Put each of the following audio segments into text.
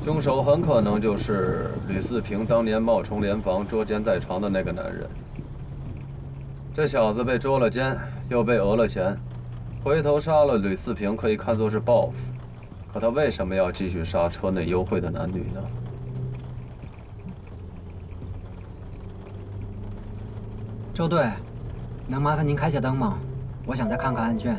凶手很可能就是吕四平当年冒充联防捉奸在床的那个男人。这小子被捉了奸，又被讹了钱，回头杀了吕四平可以看作是报复，可他为什么要继续杀车内幽会的男女呢？周队，能麻烦您开下灯吗？我想再看看案卷。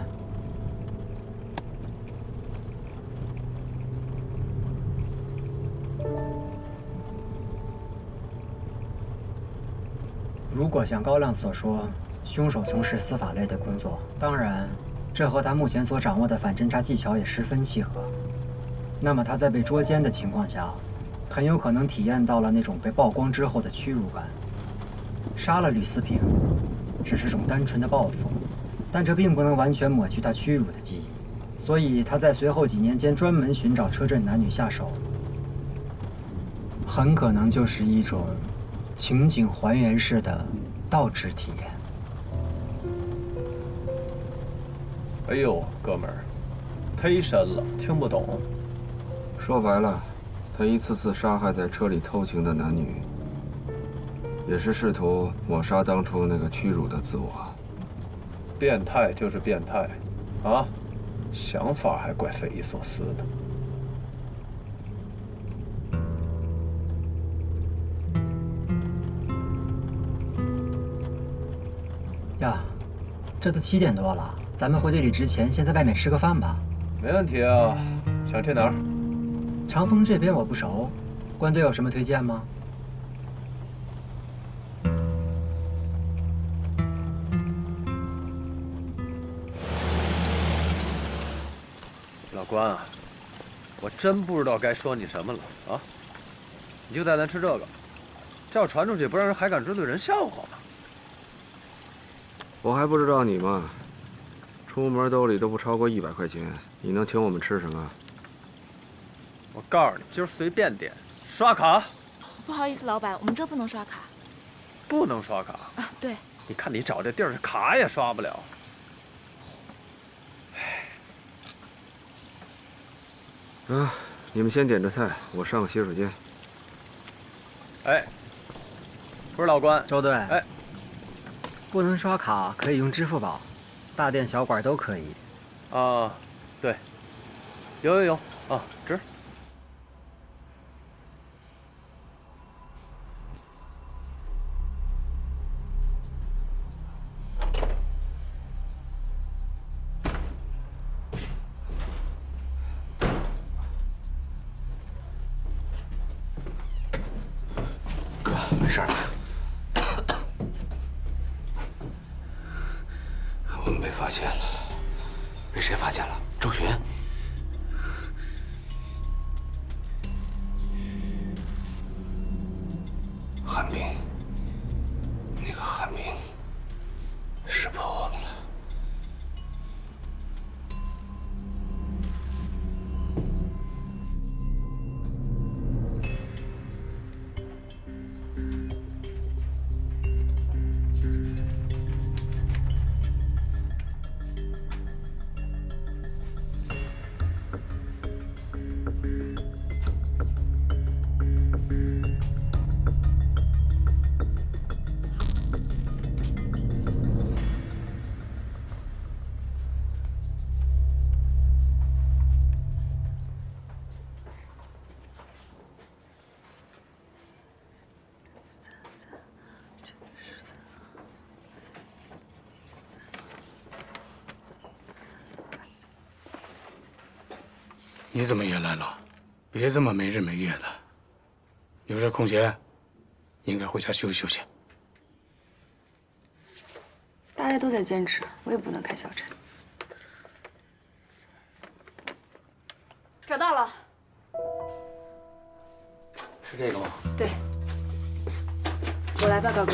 如果像高亮所说，凶手从事司法类的工作，当然，这和他目前所掌握的反侦查技巧也十分契合。那么他在被捉奸的情况下，很有可能体验到了那种被曝光之后的屈辱感。杀了吕思平，只是种单纯的报复，但这并不能完全抹去他屈辱的记忆。所以他在随后几年间专门寻找车震男女下手，很可能就是一种情景还原式的倒置体验。哎呦，哥们儿，忒深了，听不懂。说白了，他一次次杀害在车里偷情的男女，也是试图抹杀当初那个屈辱的自我。变态就是变态，啊，想法还怪匪夷所思的。呀，这都7点多了，咱们回队里之前先在外面吃个饭吧。没问题啊，想去哪儿？长风这边我不熟，关队有什么推荐吗？老关啊，我真不知道该说你什么了啊！你就带咱吃这个，这要传出去，不让人还敢追对人笑话吗？我还不知道你吗？出门兜里都不超过100块钱，你能请我们吃什么？我告诉你，今儿随便点，刷卡。不好意思，老板，我们这儿不能刷卡。不能刷卡啊？对。你看你找这地儿，卡也刷不了。啊，你们先点着菜，我上个洗手间。哎，不是老关，周队。哎，不能刷卡，可以用支付宝，大店小馆都可以。啊，对，有啊，值。哥，没事吧？我们被发现了。被谁发现了？周巡。韩冰，那个韩冰识破我们了。你怎么也来了？别这么没日没夜的。有这空闲，应该回家休息休息。大家都在坚持，我也不能开小差。找到了，是这个吗？对，我来吧，高哥。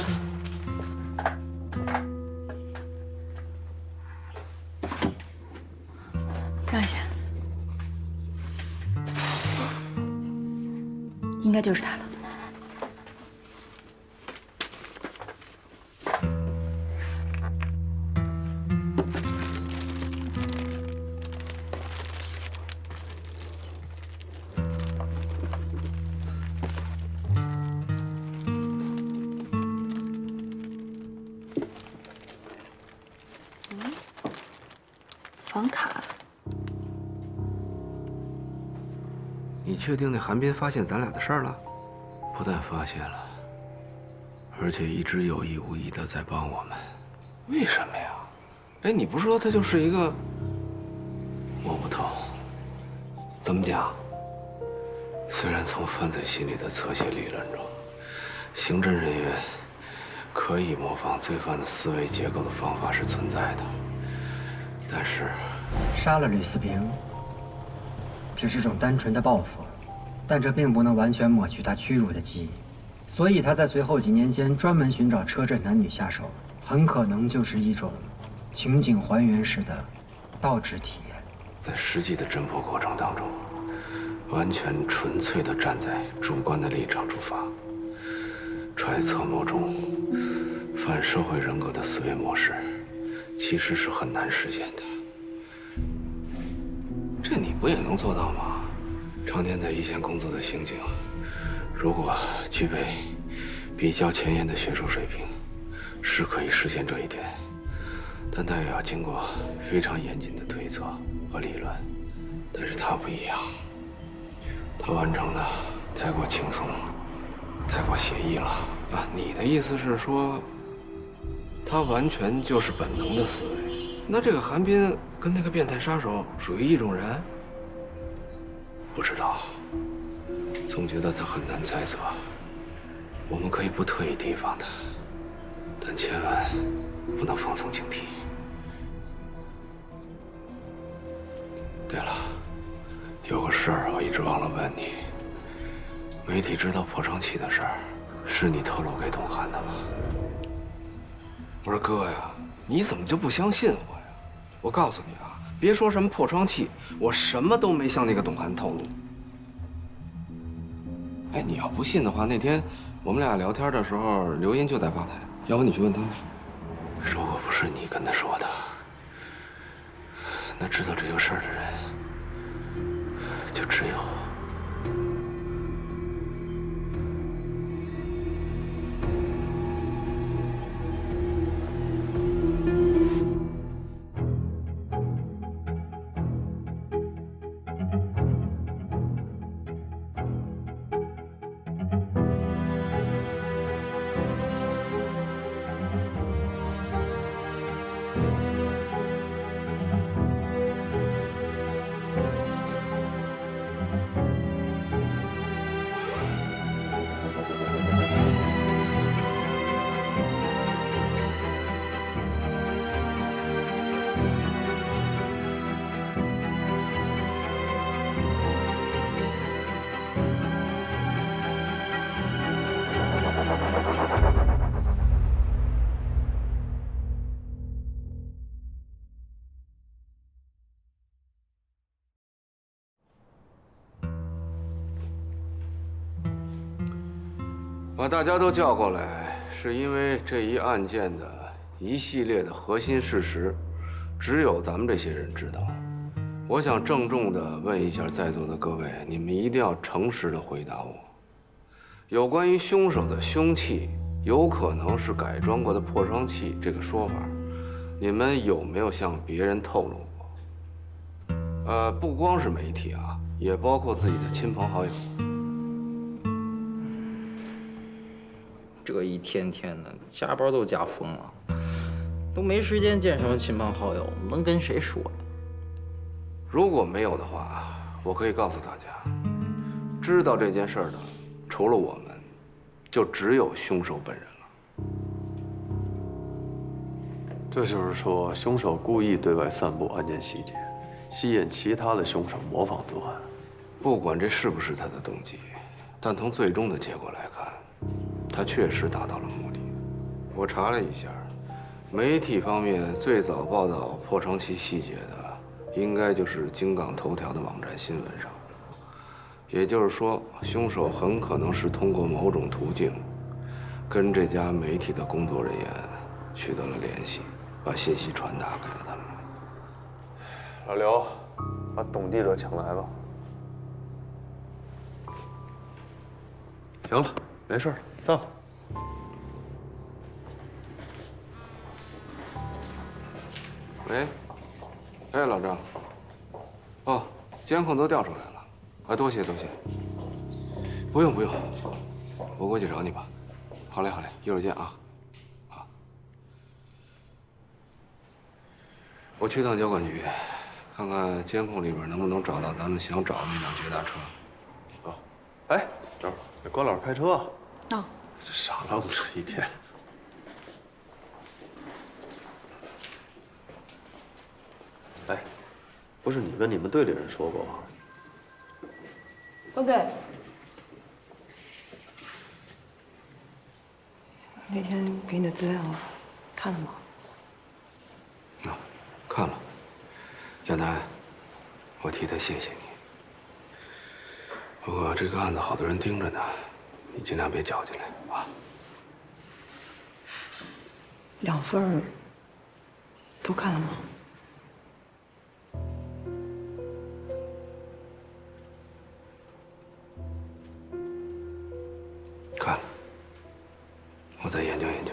让一下。应该就是他了。房卡。你确定那韩冰发现咱俩的事儿了？不但发现了，而且一直有意无意的在帮我们。为什么呀？哎，你不是说他就是一个……摸不透。怎么讲？虽然从犯罪心理的侧写理论中，刑侦人员可以模仿罪犯的思维结构的方法是存在的，但是杀了吕四平，只是种单纯的报复，但这并不能完全抹去他屈辱的记忆。所以他在随后几年间专门寻找车震男女下手，很可能就是一种情景还原式的倒置体验。在实际的侦破过程当中，完全纯粹的站在主观的立场出发，揣测某种反社会人格的思维模式，其实是很难实现的。这你不也能做到吗？常年在一线工作的刑警，如果具备比较前沿的学术水平，是可以实现这一点，但他也要经过非常严谨的推测和理论。但是他不一样，他完成的太过轻松，太过写意了啊！你的意思是说，他完全就是本能的思维？那这个韩冰跟那个变态杀手属于一种人？不知道，总觉得他很难猜测。我们可以不特意提防他，但千万不能放松警惕。对了，有个事儿我一直忘了问你。媒体知道破窗器的事儿，是你透露给董涵的吗？我说哥呀，你怎么就不相信我呀？我告诉你啊，别说什么破窗器，我什么都没向那个董涵透露。哎，你要不信的话，那天我们俩聊天的时候，刘英就在吧台，要不你去问他。如果不是你跟他说的，那知道这个事儿的人，就只有……把大家都叫过来，是因为这一案件的一系列的核心事实，只有咱们这些人知道。我想郑重地问一下在座的各位，你们一定要诚实地回答我。有关于凶手的凶器有可能是改装过的破窗器这个说法，你们有没有向别人透露过？不光是媒体啊，也包括自己的亲朋好友。这一天天的加班都加疯了，都没时间见什么亲朋好友，能跟谁说呀？如果没有的话，我可以告诉大家，知道这件事的，除了我们，就只有凶手本人了。这就是说，凶手故意对外散布案件细节，吸引其他的凶手模仿作案。不管这是不是他的动机，但从最终的结果来看，他确实达到了目的。我查了一下，媒体方面最早报道破窗器细节的，应该就是京港头条的网站新闻上。也就是说，凶手很可能是通过某种途径，跟这家媒体的工作人员取得了联系，把信息传达给了他们。老刘，把董记者请来吧。行了，没事了，散了。喂，哎，老张。哦，监控都调出来了。啊，多谢多谢。不用不用，我过去找你吧。好嘞好嘞，一会儿见啊。好。我去趟交管局，看看监控里边能不能找到咱们想找的那辆捷达车。啊，哎，这儿给关老师开车。哦，这傻愣这一天。哎，不是你跟你们队里人说过吗？ OK。那天给你的资料看了吗？啊，看了。亚楠，我替他谢谢你。不过这个案子好多人盯着呢，你尽量别搅进来啊。 2份都看了吗？看了，我再研究研究。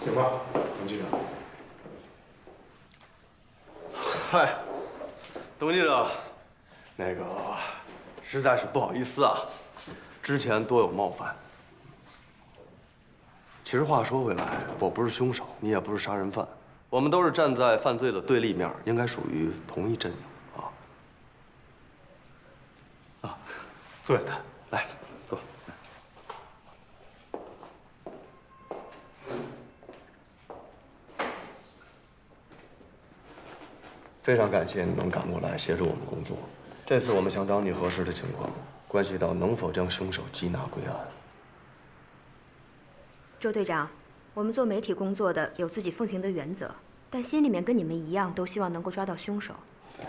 行吧，董局长。嗨。 董记者，那个实在是不好意思啊，之前多有冒犯。其实话说回来，我不是凶手，你也不是杀人犯，我们都是站在犯罪的对立面，应该属于同一阵营啊。啊，坐下谈。来，坐。非常感谢你能赶过来协助我们工作。这次我们想找你核实的情况，关系到能否将凶手缉拿归案。周队长，我们做媒体工作的有自己奉行的原则，但心里面跟你们一样，都希望能够抓到凶手。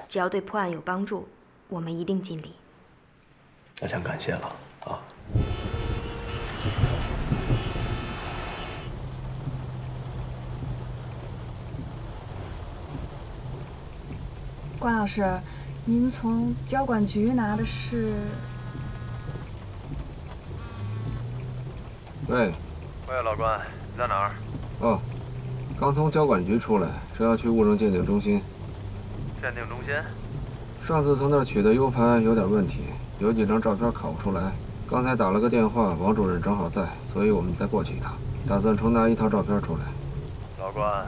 只要对破案有帮助，我们一定尽力。那先感谢了啊。 关老师，您从交管局拿的是？喂，喂，老关，你在哪儿？哦，刚从交管局出来，正要去物证鉴定中心。鉴定中心？上次从那儿取的 U 盘有点问题，有几张照片拷不出来。刚才打了个电话，王主任正好在，所以我们再过去一趟，打算重拿一套照片出来。老关。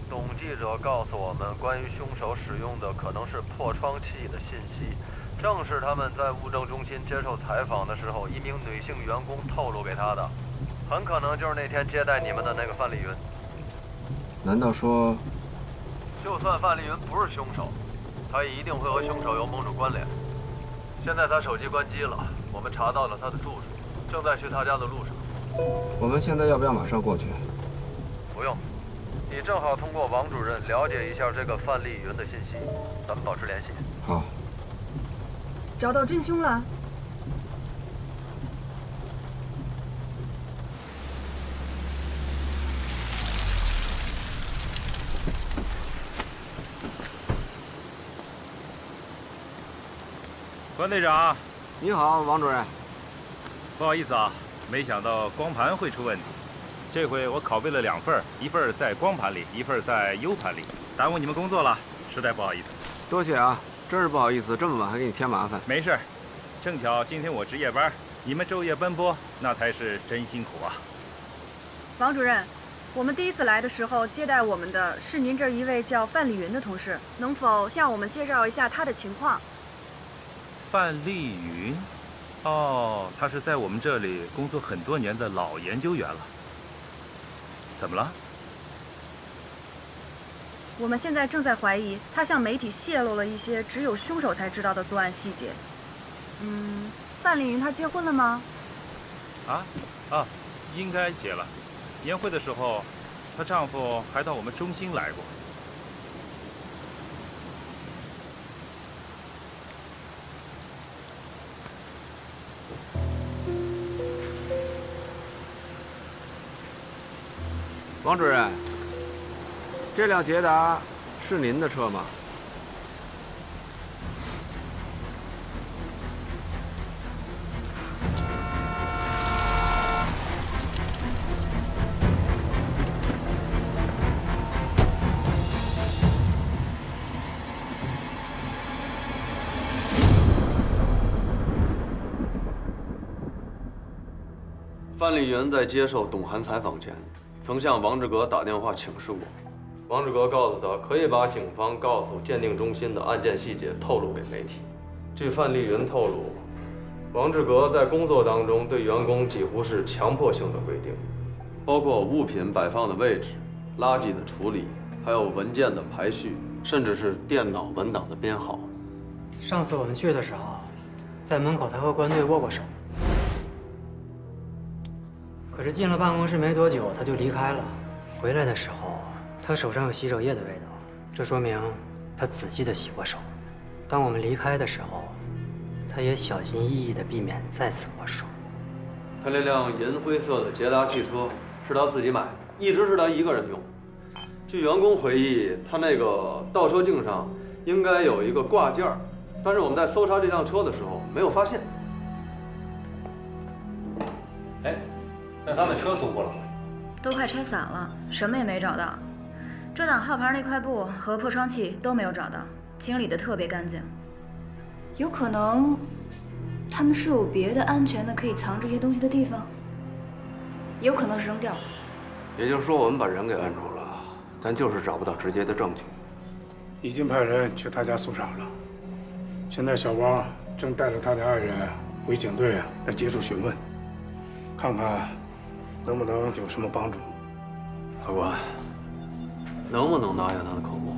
董记者告诉我们，关于凶手使用的可能是破窗器的信息，正是他们在物证中心接受采访的时候，一名女性员工透露给他的，很可能就是那天接待你们的那个范丽云。难道说，就算范丽云不是凶手，他也一定会和凶手有某种关联。现在他手机关机了，我们查到了他的住处，正在去他家的路上。我们现在要不要马上过去？不用。 你正好通过王主任了解一下这个范丽云的信息，咱们保持联系。好。找到真凶了。关队长，你好，王主任。不好意思啊，没想到光盘会出问题。 这回我拷贝了2份，一份在光盘里，一份在 U 盘里，耽误你们工作了，实在不好意思。多谢啊，真是不好意思，这么晚还给你添麻烦。没事，正巧今天我值夜班，你们昼夜奔波，那才是真辛苦啊。王主任，我们第一次来的时候接待我们的是您这儿一位叫范丽云的同事，能否向我们介绍一下她的情况？范丽云，哦，她是在我们这里工作很多年的老研究员了。 怎么了？我们现在正在怀疑他向媒体泄露了一些只有凶手才知道的作案细节。范丽云她结婚了吗？应该结了。年会的时候，她丈夫还到我们中心来过。王主任，这辆捷达是您的车吗？范丽云在接受董涵采访前，曾向王志革打电话请示过。王志革告诉他，可以把警方告诉鉴定中心的案件细节透露给媒体。据范丽云透露，王志革在工作当中对员工几乎是强迫性的规定，包括物品摆放的位置、垃圾的处理，还有文件的排序，甚至是电脑文档的编号。上次我们去的时候，在门口他和关队握过手，可是进了办公室没多久他就离开了。回来的时候，他手上有洗手液的味道，这说明他仔细的洗过手。当我们离开的时候，他也小心翼翼地避免再次握手。他那辆银灰色的捷达汽车是他自己买的，一直是他一个人用。据员工回忆，他那个倒车镜上应该有一个挂件儿，但是我们在搜查这辆车的时候没有发现。哎，那他们车搜过了吗？都快拆散了，什么也没找到。遮挡号牌那块布和破窗器都没有找到，清理得特别干净。有可能，他们是有别的安全的可以藏这些东西的地方，也有可能是扔掉了。也就是说，我们把人给摁住了，但就是找不到直接的证据。已经派人去他家搜查了，现在小王正带着他的爱人回警队来接受询问，看看能不能有什么帮助。法官，能不能拿下他的口供？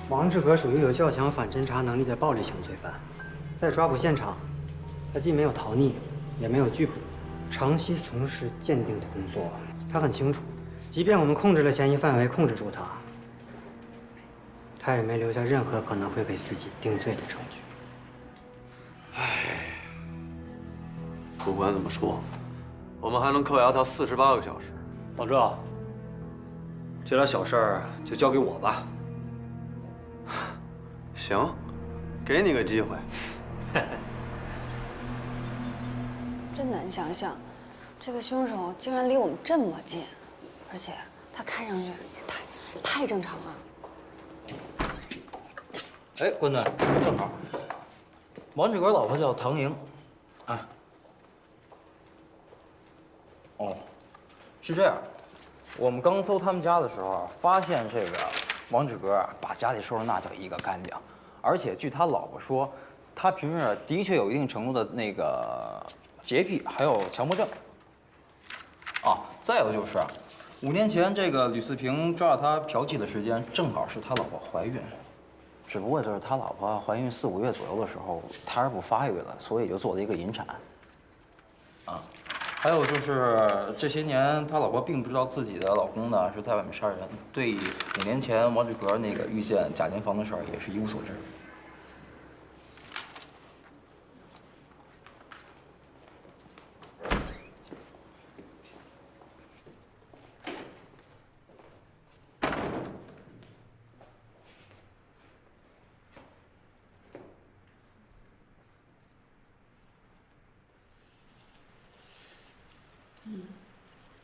王志革属于有较强反侦查能力的暴力型罪犯，在抓捕现场，他既没有逃匿，也没有拒捕，长期从事鉴定的工作。他很清楚，即便我们控制了嫌疑范围，控制住他，他也没留下任何可能会给自己定罪的证据。唉，不管怎么说，我们还能扣押他48个小时。老郑，这点小事儿就交给我吧。行，给你个机会。真难想象，这个凶手竟然离我们这么近，而且他看上去也太正常了。哎，关队，正好，王志革老婆叫唐莹，啊。哦，是这样，我们刚搜他们家的时候，发现这个王志革把家里收拾那叫一个干净，而且据他老婆说，他平时的确有一定程度的那个洁癖，还有强迫症。啊，再有就是，5年前这个吕四平抓到他嫖妓的时间，正好是他老婆怀孕，只不过就是他老婆怀孕4、5个月左右的时候，胎儿不发育了，所以就做了一个引产。啊。还有就是这些年，他老婆并不知道自己的老公呢是在外面杀人，对5年前王志革那个遇见贾金房的事儿也是一无所知。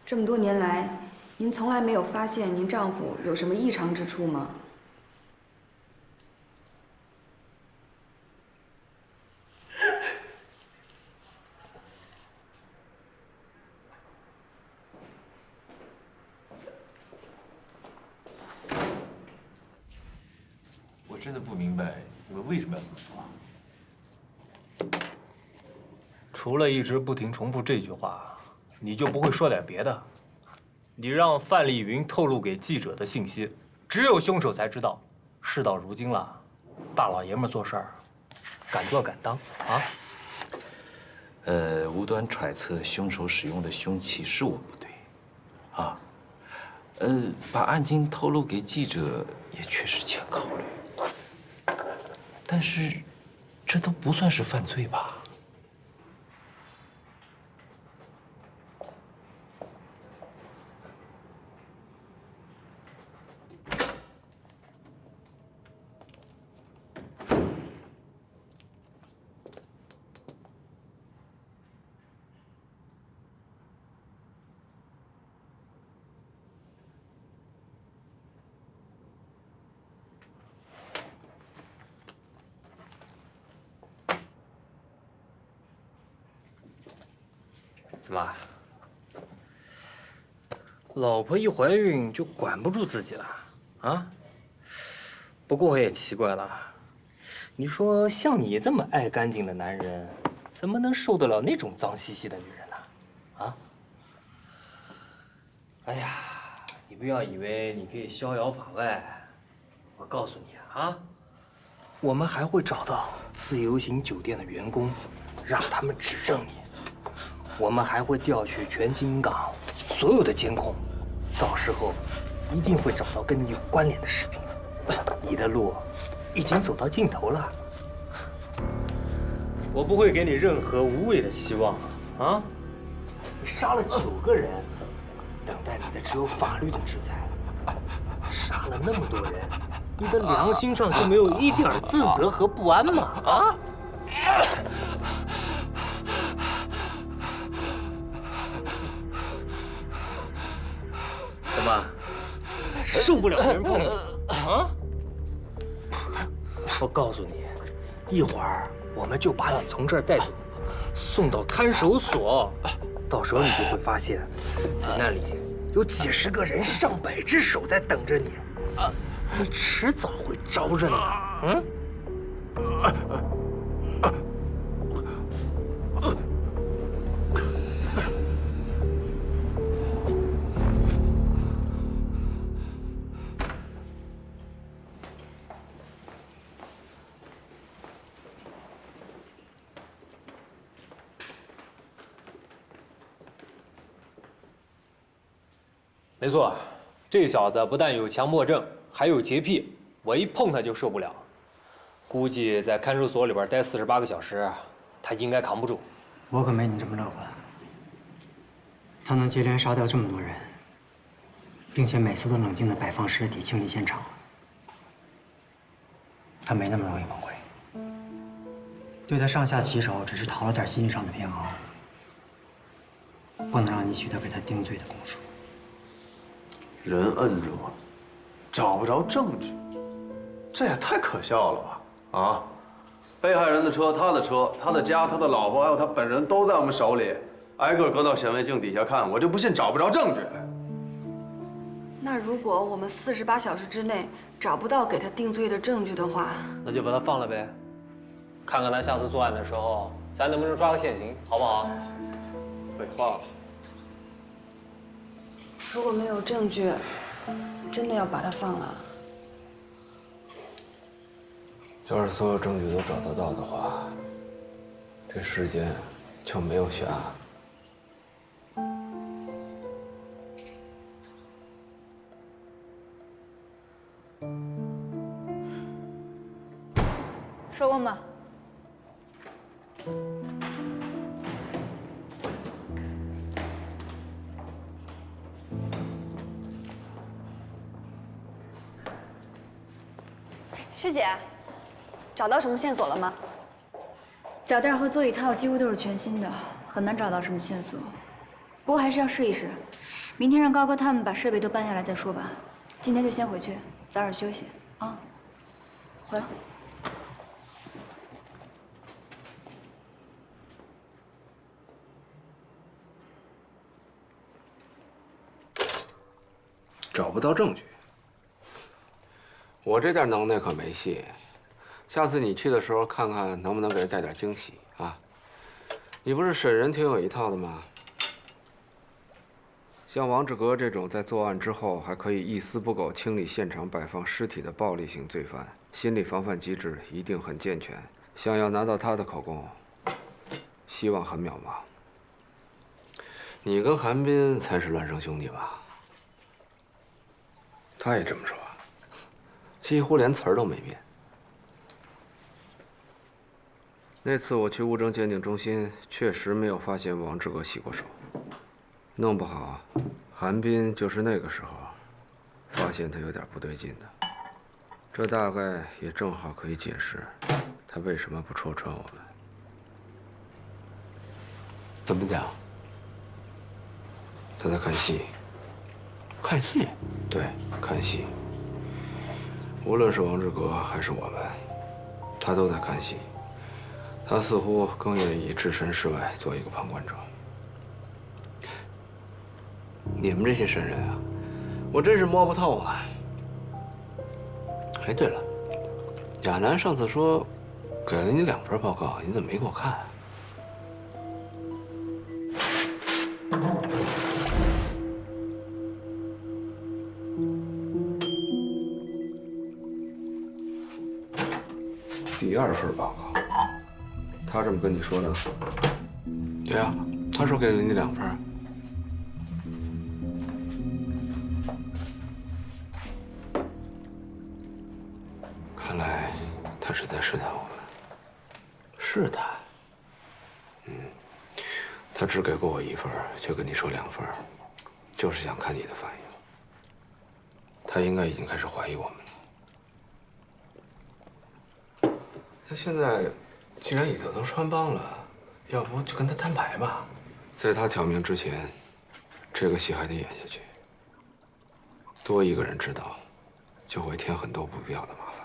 这么多年来，您从来没有发现您丈夫有什么异常之处吗？我真的不明白你们为什么要这么做。除了一直不停重复这句话，你就不会说点别的？你让范丽云透露给记者的信息，只有凶手才知道。事到如今了，大老爷们做事儿，敢做敢当啊！无端揣测凶手使用的凶器是我不对，啊，把案情透露给记者也确实欠考虑，但是这都不算是犯罪吧？怎么？老婆一怀孕就管不住自己了啊？不过我也奇怪了，你说像你这么爱干净的男人，怎么能受得了那种脏兮兮的女人呢？啊？哎呀，你不要以为你可以逍遥法外，我告诉你啊，我们还会找到自由行酒店的员工，让他们指证你。我们还会调取全金港所有的监控，到时候一定会找到跟你有关联的视频。你的路已经走到尽头了，我不会给你任何无谓的希望啊！你杀了9个人，等待你的只有法律的制裁。杀了那么多人，你的良心上就没有一点自责和不安吗？啊！怎么，受不了别人碰你啊？我告诉你，一会儿我们就把你从这儿带走，送到看守所。到时候你就会发现，在那里有几十个人、上百只手在等着你，你迟早会招认的。嗯。没错，这小子不但有强迫症，还有洁癖，我一碰他就受不了。估计在看守所里边待48个小时，他应该扛不住。我可没你这么乐观。他能接连杀掉这么多人，并且每次都冷静地摆放尸体、清理现场，他没那么容易崩溃。对他上下其手，只是讨了点心理上的偏好，不能让你取得给他定罪的供述。人摁住了，找不着证据，这也太可笑了吧！啊，被害人的车、他的车、他的家、他的老婆，还有他本人都在我们手里，挨个搁到显微镜底下看，我就不信找不着证据。那如果我们48小时之内找不到给他定罪的证据的话，那就把他放了呗，看看他下次作案的时候，咱能不能抓个现行，好不好？废话了。如果没有证据，真的要把他放了？要是所有证据都找得到的话，这世间就没有悬案。收工吧。师姐，找到什么线索了吗？脚垫和座椅套几乎都是全新的，很难找到什么线索。不过还是要试一试。明天让高哥他们把设备都搬下来再说吧。今天就先回去，早点休息啊。回来。找不到证据，我这点能耐可没戏。下次你去的时候，看看能不能给人带点惊喜啊！你不是审人挺有一套的吗？像王志革这种在作案之后还可以一丝不苟清理现场、摆放尸体的暴力型罪犯，心理防范机制一定很健全。想要拿到他的口供，希望很渺茫。你跟韩冰才是孪生兄弟吧？他也这么说，几乎连词儿都没变。那次我去物证鉴定中心，确实没有发现王志革洗过手，弄不好，韩冰就是那个时候发现他有点不对劲的。这大概也正好可以解释他为什么不戳穿我们。怎么讲？他在看戏。看戏？对，看戏。无论是王志革还是我们，他都在看戏。他似乎更愿意置身事外，做一个旁观者。你们这些神人啊，我真是摸不透啊。哎，对了，亚楠上次说给了你2份报告，你怎么没给我看啊？第2份报告，他这么跟你说的？对啊，他说给了你2份。看来他是在试探我们。试探？他只给过我1份，却跟你说2份，就是想看你的反应。他应该已经开始怀疑我们了。他现在既然已经能穿帮了，要不就跟他摊牌吧，在他挑明之前，这个戏还得演下去。多一个人知道，就会添很多不必要的麻烦。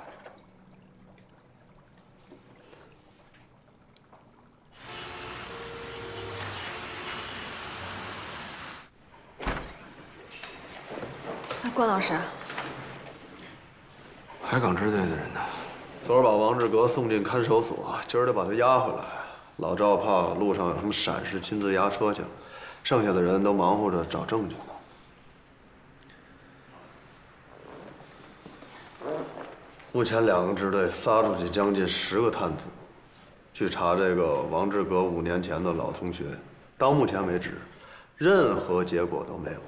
关老师，海港支队的人呢？昨儿把王志革送进看守所，今儿得把他押回来。老赵怕路上有什么闪失，亲自押车去了。剩下的人都忙活着找证据呢。目前2个支队撒出去将近10个探子，去查这个王志革5年前的老同学。到目前为止，任何结果都没有。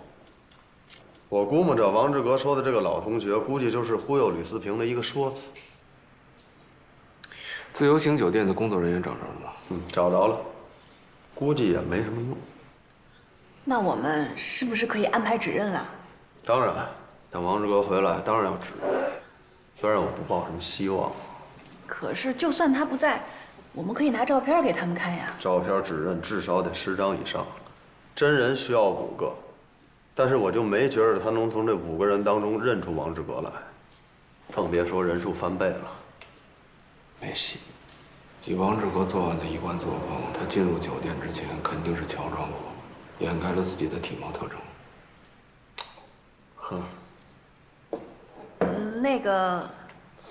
我估摸着王志革说的这个老同学，估计就是忽悠吕思平的一个说辞。自由行酒店的工作人员找着了吗？找着了，估计也没什么用。那我们是不是可以安排指认了？当然，等王志革回来，当然要指认。虽然我不抱什么希望，可是就算他不在，我们可以拿照片给他们看呀。照片指认至少得10张以上，真人需要5个。但是我就没觉得他能从这5个人当中认出王志革来，更别说人数翻倍了，没戏。以王志革作案的一贯作风，他进入酒店之前肯定是乔装过，掩盖了自己的体貌特征。哼。那个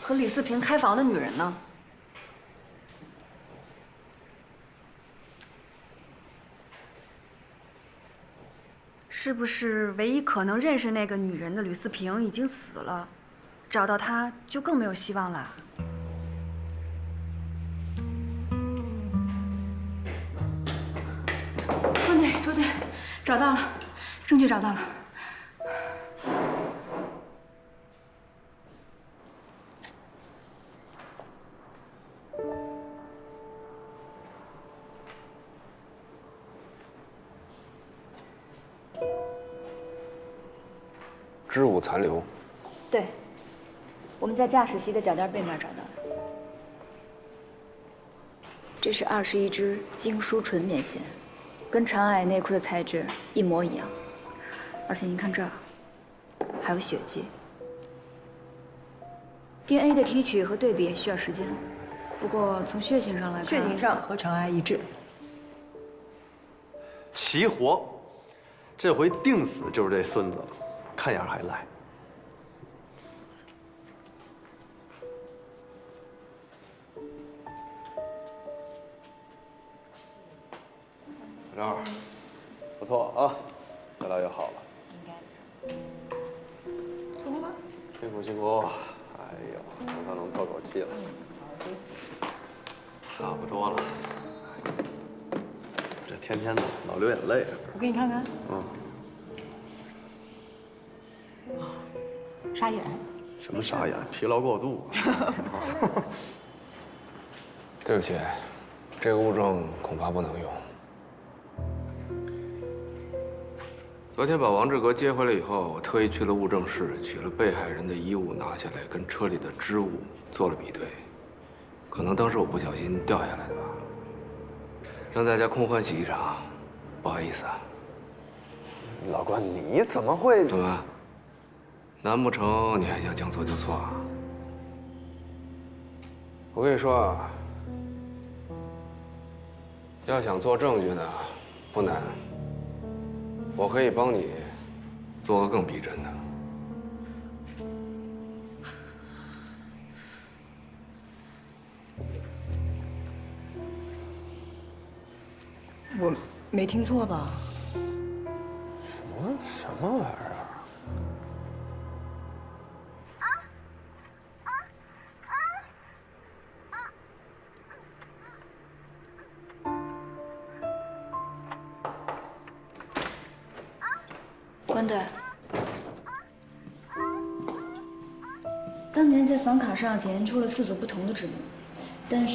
和吕四平开房的女人呢？是不是唯一可能认识那个女人的吕四平已经死了？找到她就更没有希望了。关队、周队，找到了，证据找到了。织物残留。对，我们在驾驶席的脚垫背面找到的。这是21支精梳纯棉线，跟长矮内裤的材质一模一样。而且您看这儿，还有血迹。DNA 的提取和对比需要时间，不过从血型上来看，血型上和长矮一致。齐活，这回定死就是这孙子了。看样还来。小赵，不错啊，越来越好了。舒服吗？辛苦辛苦。哎呦，总算能透口气了。差不多了。这天天的老流眼泪。我给你看看。傻眼？什么傻眼？疲劳过度。对不起，这个物证恐怕不能用。昨天把王志革接回来以后，我特意去了物证室，取了被害人的衣物拿下来，跟车里的织物做了比对。可能当时我不小心掉下来的吧，让大家空欢喜一场，不好意思啊。老关，你怎么会？怎么？难不成你还想将错就错啊？我跟你说啊，要想做证据呢，不难。我可以帮你做个更逼真的。我没听错吧？什么玩意儿啊？关队，当年在房卡上检验出了4组不同的指纹，但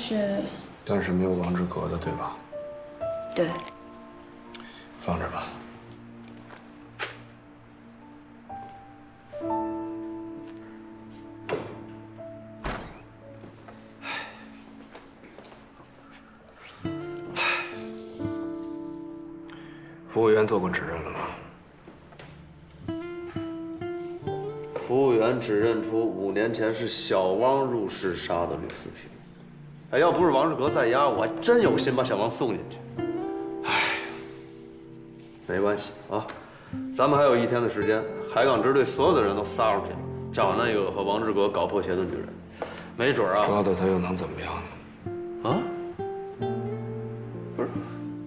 是没有王志格的，对吧？对，放这儿吧。服务员做过指认了吗？服务员指认出5年前是小汪入室杀的吕四平。哎，要不是王志格在押，我还真有心把小汪送进去。哎，没关系啊，咱们还有1天的时间，海港支队所有的人都撒出去，找那个和王志格搞破鞋的女人，没准啊，抓到她又能怎么样呢？啊？不是，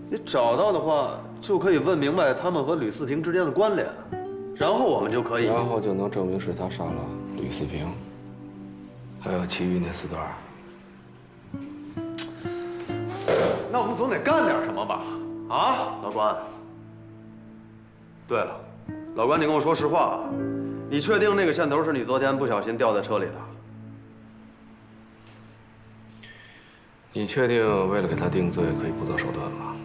你找到的话，就可以问明白他们和吕四平之间的关联，然后我们就可以，然后就能证明是他杀了吕四平，还有其余那4段。那我们总得干点什么吧？啊，老关。对了，老关，你跟我说实话啊，你确定那个线头是你昨天不小心掉在车里的？你确定为了给他定罪可以不择手段吗？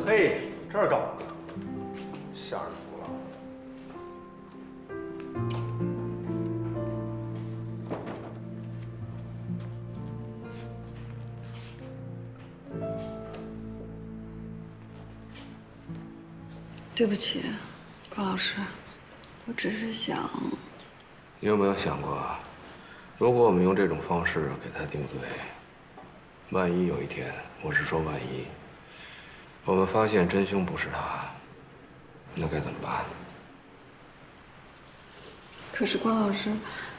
嘿，这儿搞的，吓人服了。对不起，高老师，我只是想……你有没有想过，如果我们用这种方式给他定罪，万一有一天，我是说万一，我们发现真凶不是他，那该怎么办？可是关老师，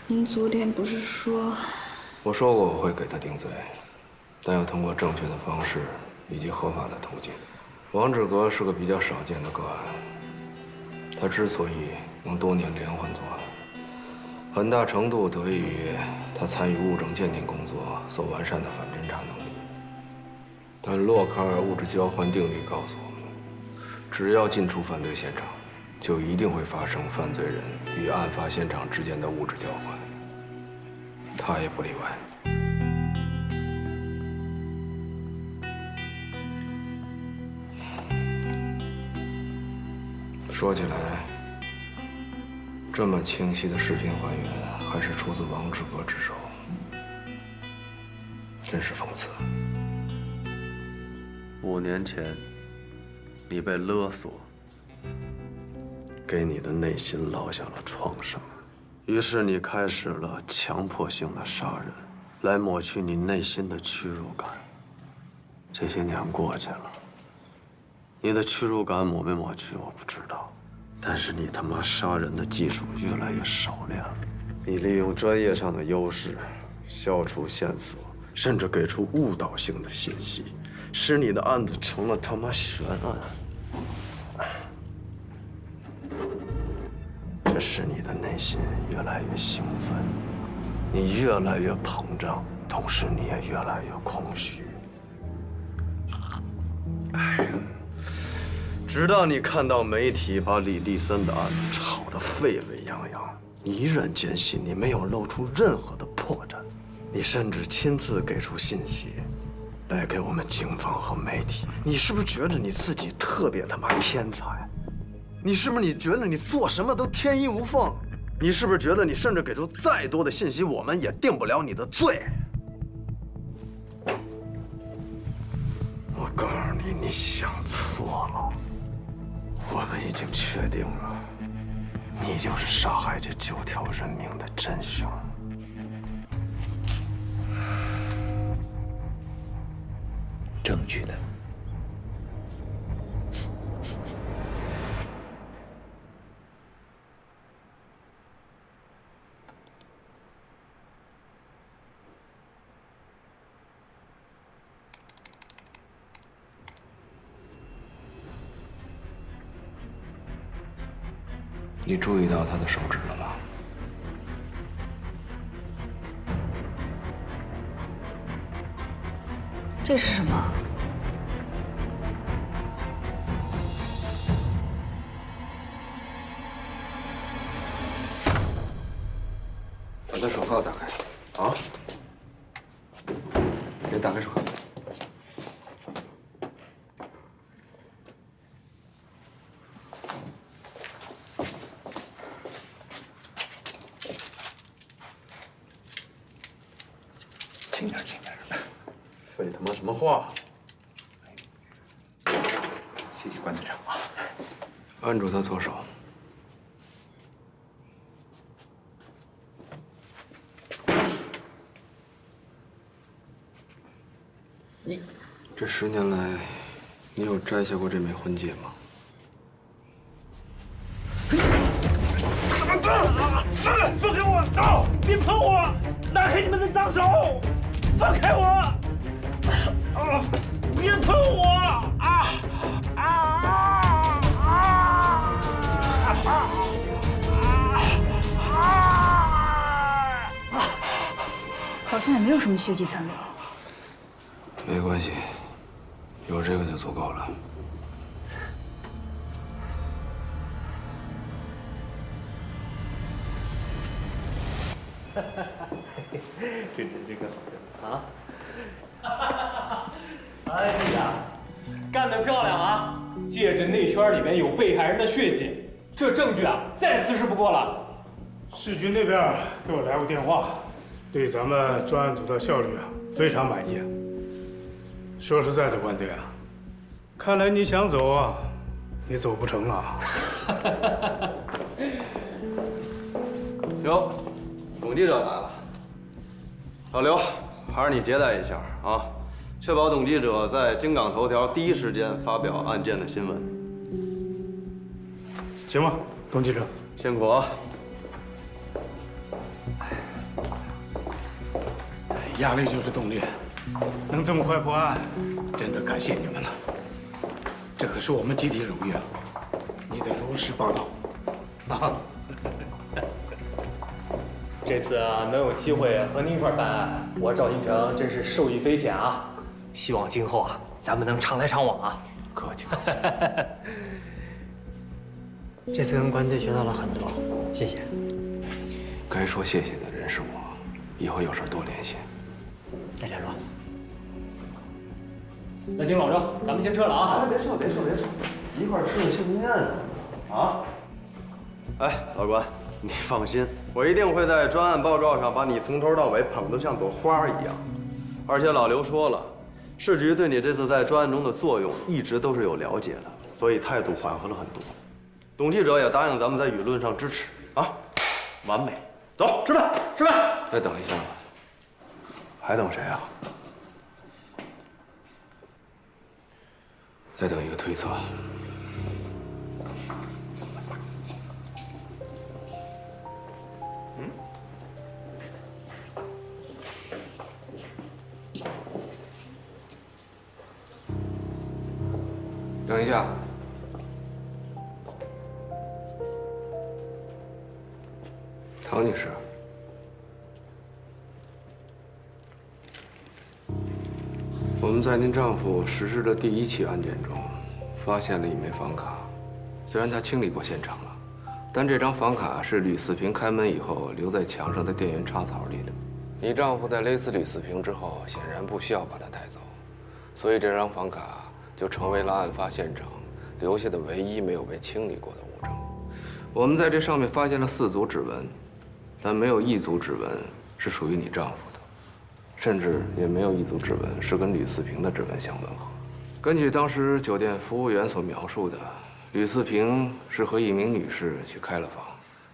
您昨天不是说……我说过我会给他定罪，但要通过正确的方式以及合法的途径。王志格是个比较少见的个案，他之所以能多年连环作案，很大程度得益于他参与物证鉴定工作所完善的反侦查能力。但洛卡尔物质交换定律告诉我们，只要进出犯罪现场，就一定会发生犯罪人与案发现场之间的物质交换，他也不例外。说起来，这么清晰的视频还原，还是出自王志格之手，真是讽刺。5年前，你被勒索，给你的内心烙下了创伤，于是你开始了强迫性的杀人，来抹去你内心的屈辱感。这些年过去了，你的屈辱感抹没抹去我不知道，但是你他妈杀人的技术越来越熟练了。你利用专业上的优势，消除线索，甚至给出误导性的信息，使你的案子成了他妈悬案。这使你的内心越来越兴奋，你越来越膨胀，同时你也越来越空虚。直到你看到媒体把李地森的案子炒得沸沸扬扬，你依然坚信你没有露出任何的破绽，你甚至亲自给出信息，来给我们警方和媒体。你是不是觉得你自己特别他妈天才？你是不是觉得你做什么都天衣无缝？你是不是觉得你甚至给出再多的信息，我们也定不了你的罪？我告诉你，你想错了。我们已经确定了，你就是杀害这9条人命的真凶。证据的。你注意到他的手指了吗？这是什么？把他手铐打开。啊？给打开手铐。轻点，轻点。废他妈什么话！谢谢关队长啊！按住他左手。你这10年来，你有摘下过这枚婚戒吗？放开我！刀！别碰我！拿开你们的脏手！放开我！啊！别碰我！啊！好像也没有什么血迹残留。没关系，有这个就足够了。这个啊！哎呀，干得漂亮啊！戒指内圈里面有被害人的血迹，这证据啊，再死是不过了。市局那边给我来过电话，对咱们专案组的效率非常满意。说实在的，关队看来你想走你走不成了。哟，董记者来了。老刘，还是你接待一下啊，确保董记者在京港头条第一时间发表案件的新闻。行吧，董记者，辛苦啊。压力就是动力，能这么快破案，真的感谢你们了。这可是我们集体荣誉啊！你得如实报道啊！这次能有机会和您一块办案，我赵新成真是受益匪浅啊！希望今后咱们能常来常往啊！客气。这次跟关队学到了很多，谢谢。该说谢谢的人是我，以后有事多联系。再联络。那行，老郑，咱们先撤了啊！别撤，一块吃个庆功宴什么的啊！哎，老关，你放心，我一定会在专案报告上把你从头到尾捧得像朵花一样。而且老刘说了，市局对你这次在专案中的作用一直都是有了解的，所以态度缓和了很多。董记者也答应咱们在舆论上支持啊，完美。走，吃饭。再等一下吧。还等谁啊？再等一个推测。等一下。唐女士，我们在您丈夫实施的第1起案件中，发现了一枚房卡。虽然他清理过现场了，但这张房卡是吕四平开门以后留在墙上的电源插槽里的。你丈夫在勒死吕四平之后，显然不需要把它带走，所以这张房卡就成为了案发现场留下的唯一没有被清理过的物证。我们在这上面发现了4组指纹，但没有1组指纹是属于你丈夫的，甚至也没有1组指纹是跟吕四平的指纹相吻合。根据当时酒店服务员所描述的，吕四平是和一名女士去开了房，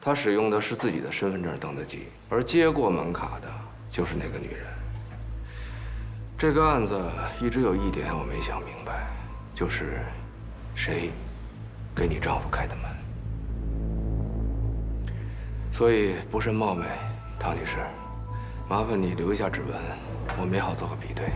他使用的是自己的身份证登的记，而接过门卡的就是那个女人。这个案子一直有一点我没想明白，就是谁给你丈夫开的门？所以不甚冒昧，唐女士，麻烦你留一下指纹，我们也好做个比对。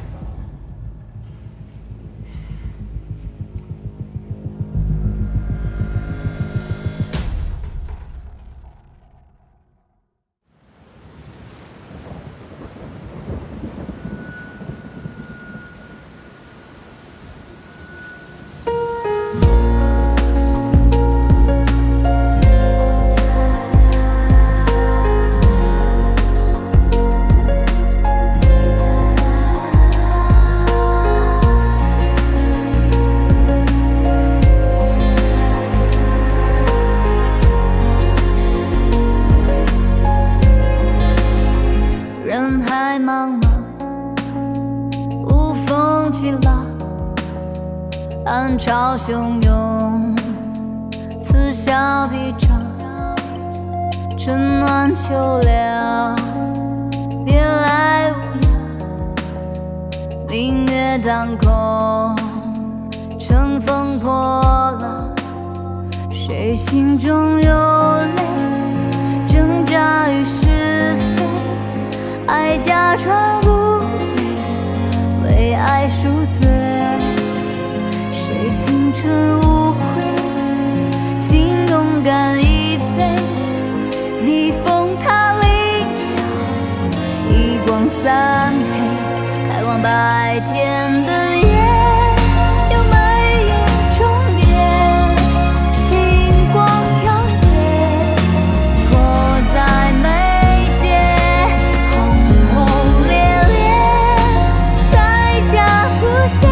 暗潮汹涌，此消彼长，春暖秋凉，别来无恙。明月当空，乘风破浪，谁心中有泪，挣扎于是非，爱假装不美，为爱赎罪。谁青春无悔，请勇敢一杯，逆风踏理想，一光三配，开往白天的夜。有没有终点？星光凋谢，迫在眉间，轰轰烈烈，代价不限。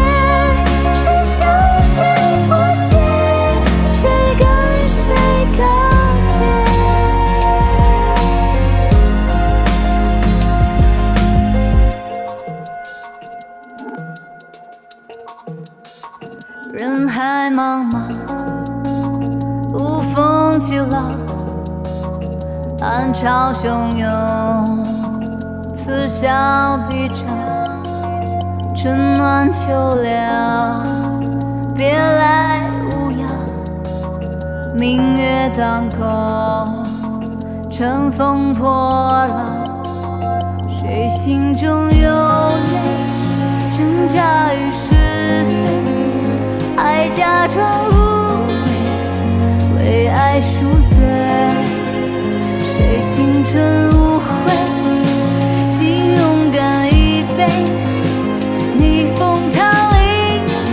人海茫茫，无风起浪，暗潮汹涌，此消彼长，春暖秋凉，别来无恙。明月当空，乘风破浪，谁心中有泪，挣扎于是非。爱假装无畏，为爱赎罪。谁青春无悔，请勇敢一杯，逆风踏理想，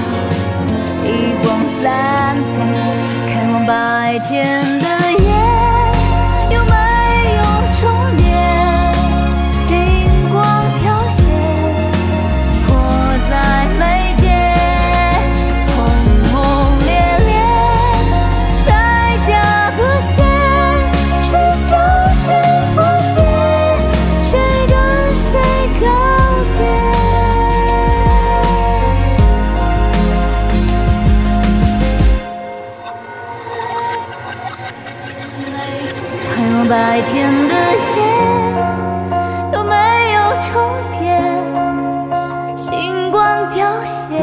一光三配，开往白天的夜。有没有终点？星光凋谢，迫在眉间。白天的夜，有没有终点？星光凋谢。